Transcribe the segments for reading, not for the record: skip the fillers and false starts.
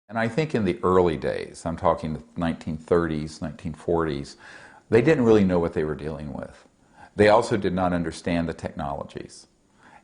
And I think in the early days, I'm talking the 1930s, 1940s, they didn't really know what they were dealing with. They also did not understand the technologies.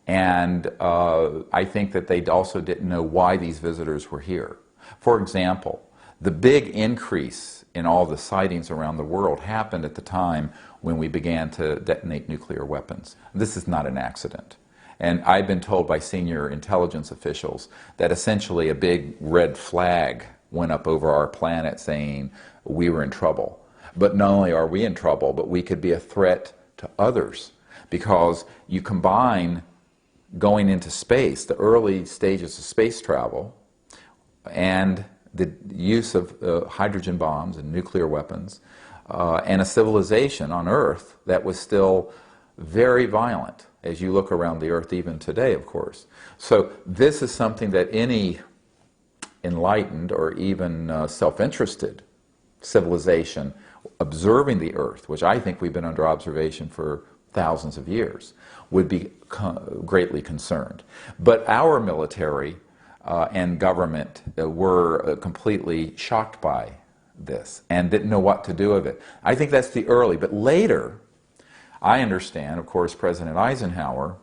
And I think that they also didn't know why these visitors were here. For example, the big increase in all the sightings around the world happened at the time when we began to detonate nuclear weapons. This is not an accident. And I've been told by senior intelligence officials that essentially a big red flag went up over our planet saying we were in trouble. But not only are we in trouble, but we could be a threat to others, because you combine going into space, the early stages of space travel, and the use of hydrogen bombs and nuclear weapons, and a civilization on Earth that was still very violent, as you look around the Earth even today, of course. So this is something that any enlightened or even self-interested civilization observing the Earth, which I think we've been under observation for thousands of years, would be greatly concerned. But our military and government were completely shocked by this and didn't know what to do with it. I think that's the early, but later, I understand, of course, President Eisenhower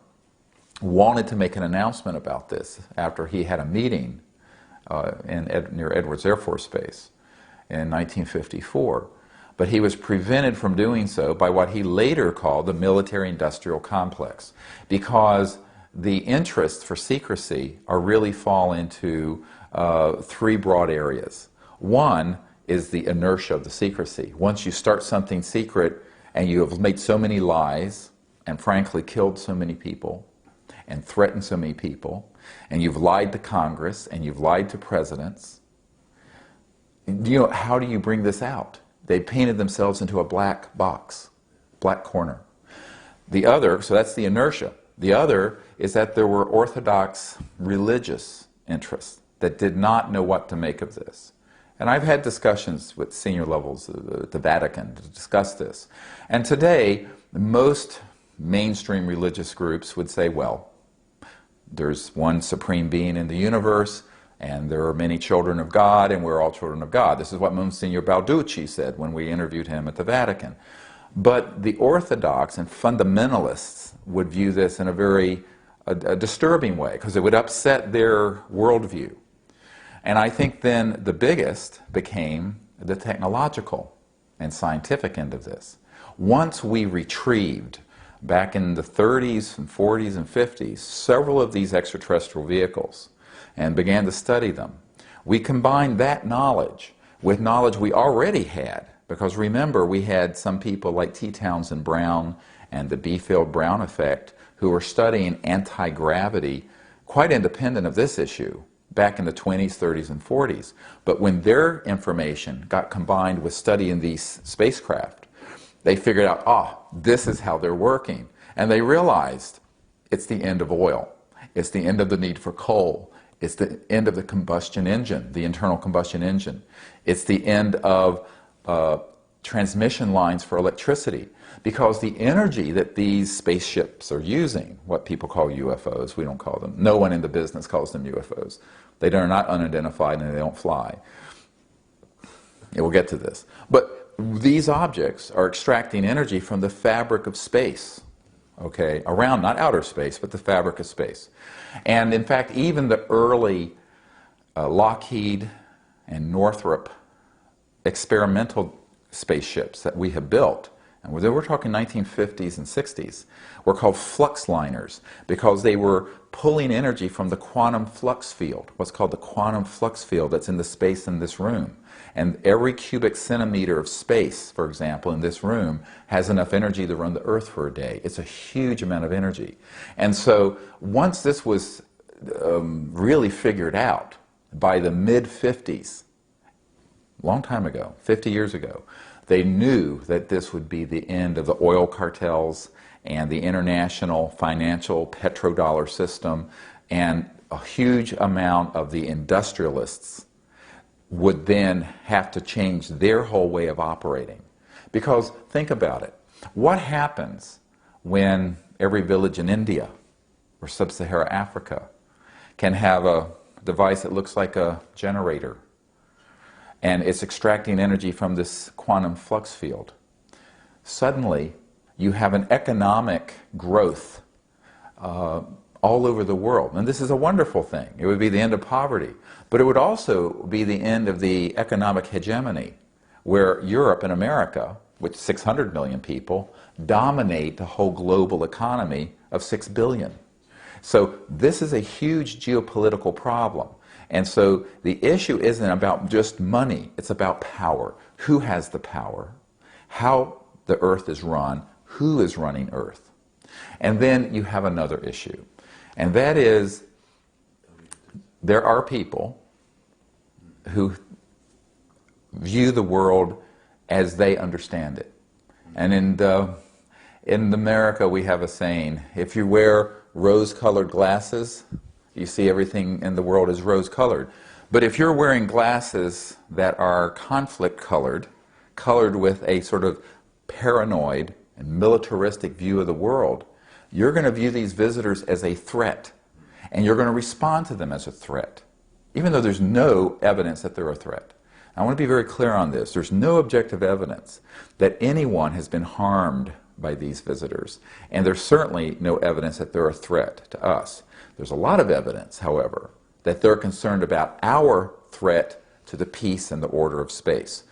wanted to make an announcement about this after he had a meeting near Edwards Air Force Base in 1954. But he was prevented from doing so by what he later called the military-industrial complex, because the interests for secrecy really fall into three broad areas. One is the inertia of the secrecy. Once you start something secret and you have made so many lies and frankly killed so many people and threatened so many people, and you've lied to Congress and you've lied to presidents, how do you bring this out? They painted themselves into a black box, black corner. The other, so that's the inertia. The other is that there were orthodox religious interests that did not know what to make of this. And I've had discussions with senior levels at the Vatican to discuss this. And today, most mainstream religious groups would say, well, there's one supreme being in the universe, and there are many children of God, and we're all children of God. This is what Monsignor Balducci said when we interviewed him at the Vatican. But the Orthodox and fundamentalists would view this in a very disturbing way, because it would upset their worldview. And I think then the biggest became the technological and scientific end of this. Once we retrieved, back in the 30s and 40s and 50s, several of these extraterrestrial vehicles, and began to study them, we combined that knowledge with knowledge we already had, because remember, we had some people like T. Townsend Brown and the B-Field-Brown effect who were studying anti-gravity quite independent of this issue back in the 20s, 30s, and 40s. But when their information got combined with studying these spacecraft, they figured out, this is how they're working. And they realized it's the end of oil. It's the end of the need for coal. It's the end of the combustion engine, the internal combustion engine. It's the end of transmission lines for electricity, because the energy that these spaceships are using, what people call UFOs, we don't call them, no one in the business calls them UFOs. They are not unidentified and they don't fly. Yeah, we'll get to this. But these objects are extracting energy from the fabric of space, okay, around, not outer space, but the fabric of space. And in fact, even the early Lockheed and Northrop experimental spaceships that we have built, and we're talking 1950s and 60s, were called flux liners, because they were pulling energy from the quantum flux field, what's called the quantum flux field that's in the space in this room. And every cubic centimeter of space, for example, in this room, has enough energy to run the Earth for a day. It's a huge amount of energy. And so once this was really figured out, by the mid-50s, long time ago, 50 years ago, they knew that this would be the end of the oil cartels and the international financial petrodollar system, and a huge amount of the industrialists would then have to change their whole way of operating. Because think about it. What happens when every village in India or sub-Saharan Africa can have a device that looks like a generator and it's extracting energy from this quantum flux field. Suddenly, you have an economic growth all over the world. And this is a wonderful thing. It would be the end of poverty. But it would also be the end of the economic hegemony, where Europe and America, with 600 million people, dominate the whole global economy of 6 billion. So this is a huge geopolitical problem. And so the issue isn't about just money, it's about power. Who has the power? How the earth is run? Who is running earth? And then you have another issue. And that is, there are people who view the world as they understand it. And in America we have a saying, if you wear rose-colored glasses, you see everything in the world is rose-colored. But if you're wearing glasses that are conflict-colored, colored with a sort of paranoid and militaristic view of the world, you're going to view these visitors as a threat, and you're going to respond to them as a threat, even though there's no evidence that they're a threat. I want to be very clear on this. There's no objective evidence that anyone has been harmed by these visitors, and there's certainly no evidence that they're a threat to us. There's a lot of evidence, however, that they're concerned about our threat to the peace and the order of space.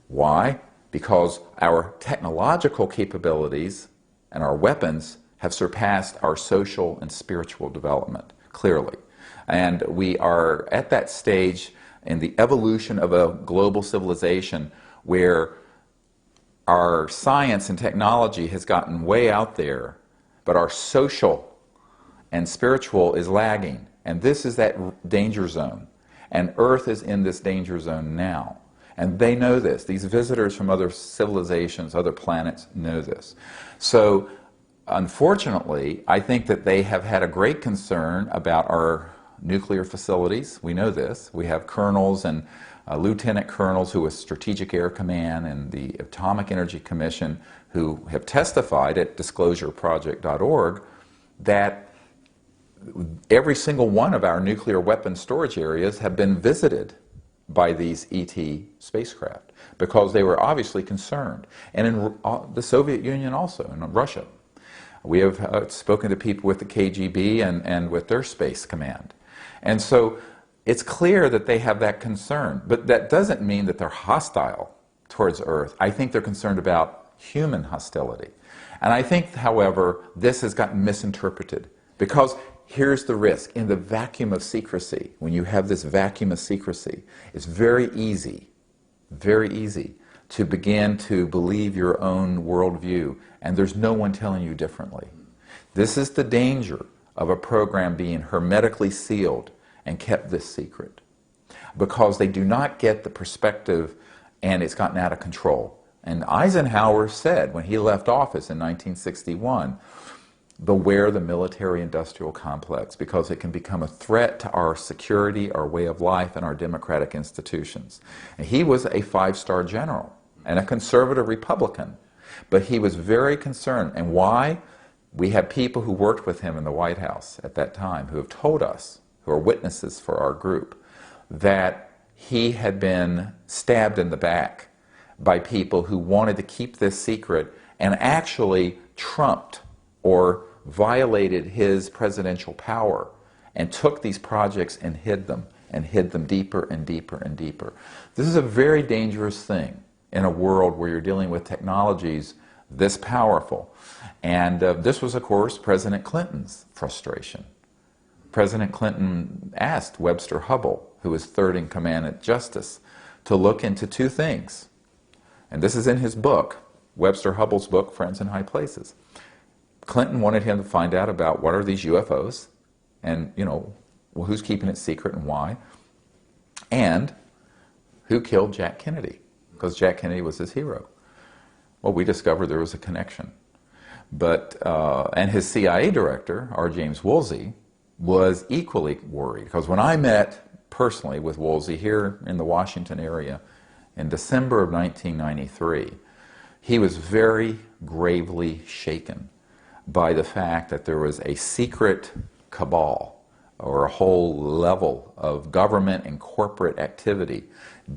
Why? Because our technological capabilities and our weapons have surpassed our social and spiritual development, clearly. And we are at that stage in the evolution of a global civilization where our science and technology has gotten way out there, but our social and spiritual is lagging. And this is that danger zone. And Earth is in this danger zone now. And they know this. These visitors from other civilizations, other planets, know this. So, unfortunately, I think that they have had a great concern about our nuclear facilities. We know this. We have colonels and lieutenant colonels who are Strategic Air Command and the Atomic Energy Commission who have testified at disclosureproject.org that every single one of our nuclear weapon storage areas have been visited by these ET spacecraft because they were obviously concerned. And in the Soviet Union also, in Russia. We have spoken to people with the KGB and with their space command. And so it's clear that they have that concern, but that doesn't mean that they're hostile towards Earth. I think they're concerned about human hostility. And I think, however, this has gotten misinterpreted because here's the risk. In the vacuum of secrecy, when you have this vacuum of secrecy, it's very easy to begin to believe your own worldview, and there's no one telling you differently. This is the danger of a program being hermetically sealed and kept this secret, because they do not get the perspective and it's gotten out of control. And Eisenhower said when he left office in 1961, beware the military-industrial complex, because it can become a threat to our security, our way of life, and our democratic institutions. And he was a five-star general and a conservative Republican, but he was very concerned. And why? We have people who worked with him in the White House at that time who have told us, who are witnesses for our group, that he had been stabbed in the back by people who wanted to keep this secret and actually trumped or violated his presidential power and took these projects and hid them deeper and deeper and deeper. This is a very dangerous thing in a world where you're dealing with technologies this powerful. And this was, of course, President Clinton's frustration. President Clinton asked Webster Hubbell, who was third in command at Justice, to look into two things. And this is in his book, Webster Hubbell's book, Friends in High Places. Clinton wanted him to find out about what are these UFOs, and, you know, well, who's keeping it secret and why, and who killed Jack Kennedy, because Jack Kennedy was his hero. Well, we discovered there was a connection. But, and his CIA director, R. James Woolsey, was equally worried, because when I met personally with Woolsey here in the Washington area in December of 1993, he was very gravely shaken by the fact that there was a secret cabal or a whole level of government and corporate activity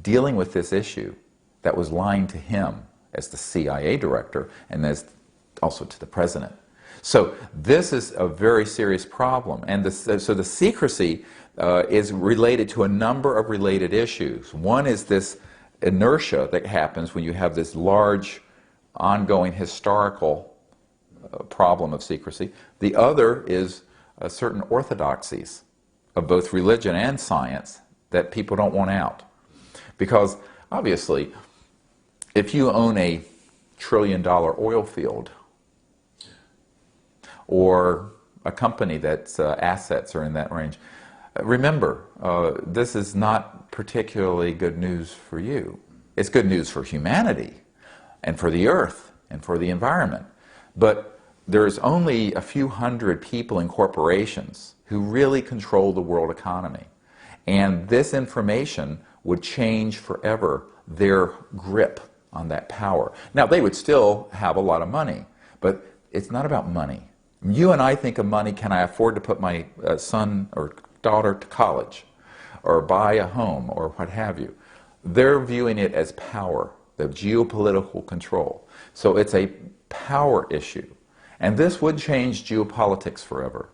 dealing with this issue that was lying to him as the CIA director and as also to the president. So this is a very serious problem, and so the secrecy is related to a number of related issues. One is this inertia that happens when you have this large ongoing historical problem of secrecy. The other is certain orthodoxies of both religion and science that people don't want out. Because obviously, if you own a trillion-dollar oil field, or a company that's assets are in that range, remember, this is not particularly good news for you. It's good news for humanity, and for the earth, and for the environment. But there's only a few hundred people in corporations who really control the world economy. And this information would change forever their grip on that power. Now, they would still have a lot of money, but it's not about money. You and I think of money, can I afford to put my son or daughter to college, or buy a home, or what have you. They're viewing it as power, the geopolitical control. So it's a power issue. And this would change geopolitics forever.